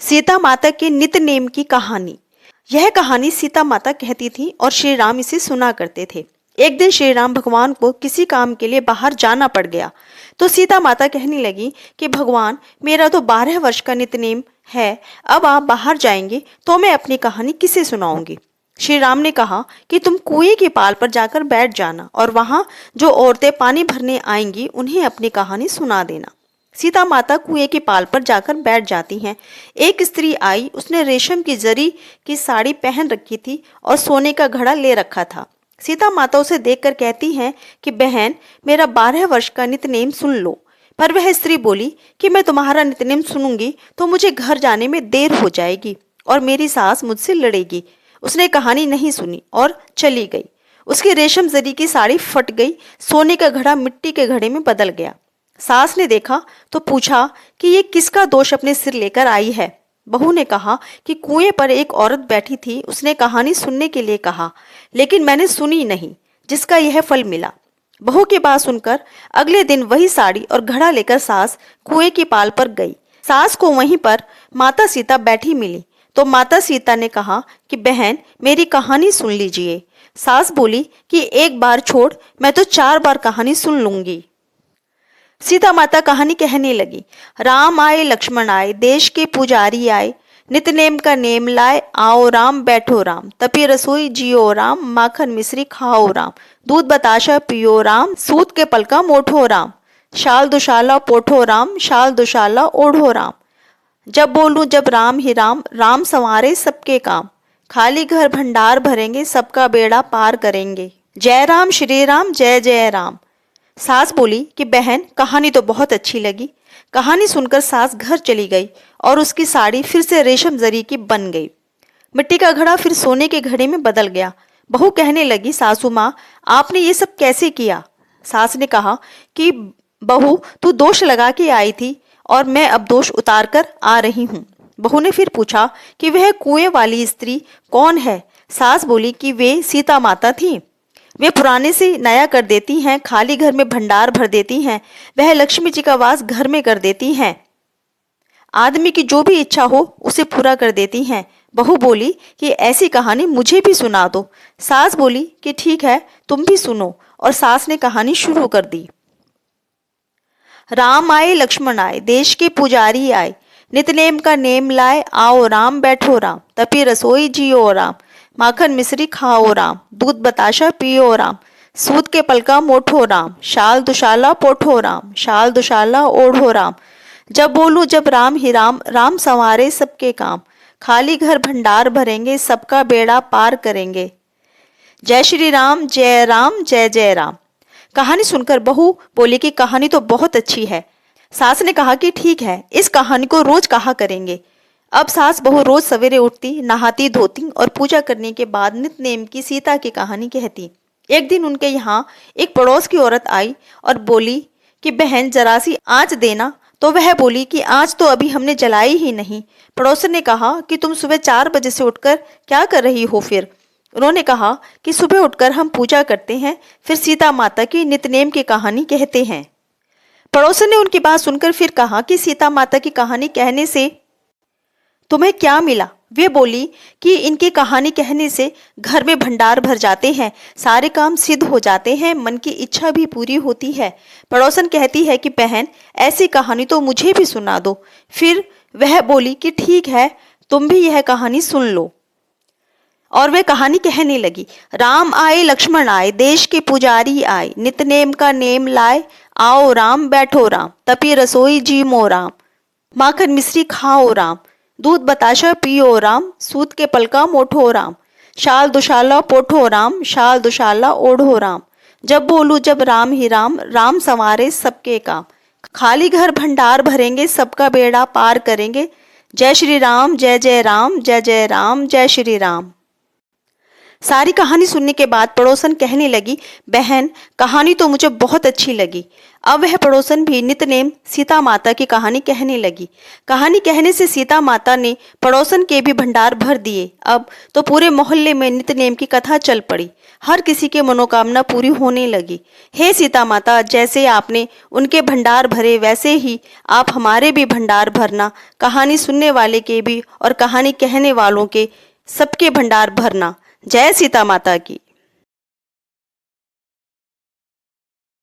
सीता माता के नित्य-नेम की कहानी। यह कहानी सीता माता कहती थी और श्री राम इसे सुना करते थे। एक दिन श्री राम भगवान को किसी काम के लिए बाहर जाना पड़ गया, तो सीता माता कहने लगी कि भगवान, मेरा तो 12 वर्ष का नित्य-नेम है, अब आप बाहर जाएंगे तो मैं अपनी कहानी किसे सुनाऊंगी। श्री राम ने कहा कि तुम कुएं की पाल पर जाकर बैठ जाना और वहां जो औरतें पानी भरने आएंगी उन्हें अपनी कहानी सुना देना। सीता माता कुएं की पाल पर जाकर बैठ जाती हैं। एक स्त्री आई, उसने रेशम की जरी की साड़ी पहन रखी थी और सोने का घड़ा ले रखा था। सीता माता उसे देखकर कहती हैं कि बहन, मेरा 12 वर्ष का नित्य-नेम सुन लो। पर वह स्त्री बोली कि मैं तुम्हारा नित्य-नेम सुनूंगी तो मुझे घर जाने में देर हो जाएगी और मेरी सास मुझसे लड़ेगी। उसने कहानी नहीं सुनी और चली गई। उसकी रेशम जरी की साड़ी फट गई, सोने का घड़ा मिट्टी के घड़े में बदल गया। सास ने देखा तो पूछा कि ये किसका दोष अपने सिर लेकर आई है। बहू ने कहा कि कुएं पर एक औरत बैठी थी, उसने कहानी सुनने के लिए कहा, लेकिन मैंने सुनी नहीं, जिसका यह फल मिला। बहू की बात सुनकर अगले दिन वही साड़ी और घड़ा लेकर सास कुएं की पाल पर गई। सास को वहीं पर माता सीता बैठी मिली, तो माता सीता ने कहा कि बहन, मेरी कहानी सुन लीजिए। सास बोली कि एक बार छोड़, मैं तो 4 बार कहानी सुन लूंगी। सीता माता कहानी कहने लगी। राम आए लक्ष्मण आए, देश के पुजारी आए, नित्य-नेम का नेम लाए, आओ राम बैठो राम, तपी रसोई जियो राम, माखन मिश्री खाओ राम, दूध बताशा पियो राम, सूत के पलका मोठो राम, शाल दुशाला पोठो राम, शाल दुशाला ओढ़ो राम। जब बोलूं जब राम ही राम, राम संवारे सबके काम, खाली घर भंडार भरेंगे, सबका बेड़ा पार करेंगे। जय राम श्री राम, जय जय राम। सास बोली कि बहन, कहानी तो बहुत अच्छी लगी। कहानी सुनकर सास घर चली गई और उसकी साड़ी फिर से रेशम जरी की बन गई। मिट्टी का घड़ा फिर सोने के घड़े में बदल गया। बहू कहने लगी, सासू माँ, आपने ये सब कैसे किया। सास ने कहा कि बहू, तू दोष लगा के आई थी और मैं अब दोष उतार कर आ रही हूँ। बहू ने फिर पूछा कि वह कुएं वाली स्त्री कौन है। सास बोली कि वे सीता माता थी। वे पुराने से नया कर देती हैं, खाली घर में भंडार भर देती हैं, वह लक्ष्मी जी का वास घर में कर देती हैं, आदमी की जो भी इच्छा हो उसे पूरा कर देती हैं। बहू बोली कि ऐसी कहानी मुझे भी सुना दो। सास बोली कि ठीक है, तुम भी सुनो, और सास ने कहानी शुरू कर दी। राम आए लक्ष्मण आए, देश के पुजारी आए, नित्य-नेम का नेम लाए, आओ राम बैठो राम, तपी रसोई जियो राम, माखन मिश्री खाओ राम, दूध बताशा पियो राम, सूत के पलका मोठो राम, शाल दुशाला पोठो राम, शाल दुशाला ओढ़ो राम। जब बोलूं जब राम ही राम, राम संवारे सबके काम, खाली घर भंडार भरेंगे, सबका बेड़ा पार करेंगे। जय श्री राम, जय राम, जय जय राम। कहानी सुनकर बहू बोली कि कहानी तो बहुत अच्छी है। सास ने कहा कि ठीक है, इस कहानी को रोज कहा करेंगे। अब सास बहू रोज सवेरे उठती, नहाती धोती और पूजा करने के बाद नित्य-नेम की सीता की कहानी कहती। एक दिन उनके यहाँ एक पड़ोस की औरत आई और बोली कि बहन, जरा सी आँच देना। तो वह बोली कि आँच तो अभी हमने जलाई ही नहीं। पड़ोसन ने कहा कि तुम सुबह 4 बजे से उठकर क्या कर रही हो फिर। उन्होंने कहा कि सुबह उठकर हम पूजा करते हैं, फिर सीता माता की नित्य-नेम की कहानी कहते हैं। पड़ोसन ने उनकी बात सुनकर फिर कहा कि सीता माता की कहानी कहने से तुम्हें क्या मिला। वे बोली कि इनकी कहानी कहने से घर में भंडार भर जाते हैं, सारे काम सिद्ध हो जाते हैं, मन की इच्छा भी पूरी होती है। पड़ोसन कहती है कि बहन, ऐसी कहानी तो मुझे भी सुना दो। फिर वह बोली कि ठीक है, तुम भी यह कहानी सुन लो। और वे कहानी कहने लगी। राम आए लक्ष्मण आए, देश के पुजारी आए, नित्य-नेम का नेम लाए, आओ राम बैठो राम, तपी रसोई जियो राम, माखन मिश्री खाओ राम, दूध बताशा पियो राम, सूत के पलका मोठो राम, शाल दुशाला पोठो राम, शाल दुशाला ओढ़ो राम। जब बोलूं जब राम ही राम, राम संवारे सबके काम, खाली घर भंडार भरेंगे, सबका बेड़ा पार करेंगे। जय श्री राम, जय जय राम, जय जय राम, जय श्री राम। सारी कहानी सुनने के बाद पड़ोसन कहने लगी, बहन कहानी तो मुझे बहुत अच्छी लगी। अब वह पड़ोसन भी नितनेम सीता माता की कहानी कहने लगी। कहानी कहने से सीता माता ने पड़ोसन के भी भंडार भर दिए। अब तो पूरे मोहल्ले में नितनेम की कथा चल पड़ी। हर किसी की मनोकामना पूरी होने लगी। हे सीता माता, जैसे आपने उनके भंडार भरे वैसे ही आप हमारे भी भंडार भरना, कहानी सुनने वाले के भी और कहानी कहने वालों के सबके भंडार भरना। जय सीता माता की।